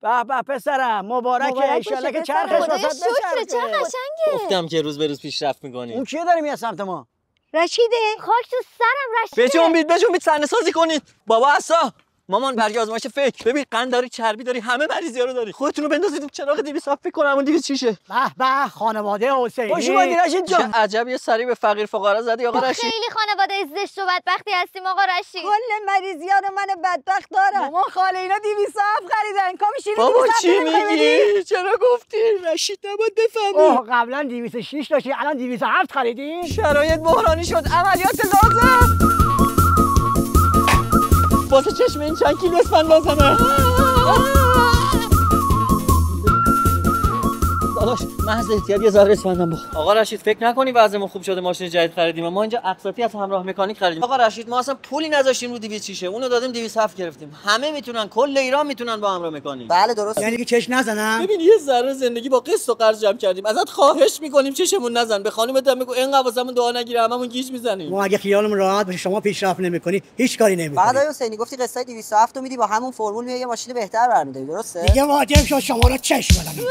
به به پسرم مبارکه، انشالله که چرخش واسط بچرخه. چه قشنگه. گفتم که روز به روز پیشرفت می‌کنی. اون کیه داره میاد سمت ما؟ رشیده. خاک تو سرم رشیده. بجنبید صحنه سازی کنید. بابا عصا مامان برگ آزمایش فکر. ببین قند داری، چربی داری، همه مریضی‌ها رو داری. خودتون رو بندازید چراغ 200 فکر کنم اون 200 چیشه. به به خانواده حسینی. خوش اومدی رشید جان. عجب یه سری به فقیر فقرا زدی آقا رشید. خیلی خانواده زشت و بدبختی هستیم آقا رشید. کل مریضیان من بدبخت دارن. مامان خاله اینا 207 خریدن. کامی بابا چی میگی؟ چرا گفتی؟ رشید نباید بفهمی. اوه قبلا 206 داشتی الان 207 خریدی؟ شرایط بحرانی شد. عملیات لازم. واسه چشم این چند کیلو اسفند لازمه. داداش محض احتیاط یه ذره اسفندم بخور. آقا رشید فکر نکنی وضعمون خوب شده ماشین جدید خریدیم. ما اینجا اقساطی از همراه مکانیک خریدیم. آقا رشید ما اصلا پولی نذاشتیم رو 200 شیشه. اونو دادیم 207 گرفتیم. همه میتونن، کل ایران میتونن با همراه مکانیک. بله درست. یعنی که چش نزنم. ببین یه ذره زندگی با قسط و قرض جمع کردیم. ازت خواهش میکنیم چشمون نزن. به خانومت هم بگو اینقدر واسمون دعا نگیره، هممون گیج میزنیم. ما اگه خیالمون راحت باشه شما پیشرفت نمیکنی هیچ کاری نمیکنی. فقط حسینی گفتی قسطای 207 رو میدی با همون فرمول میای یه ماشین بهتر برمی‌داری، درسته؟ دیگه واجب شد شما رو چش بدم.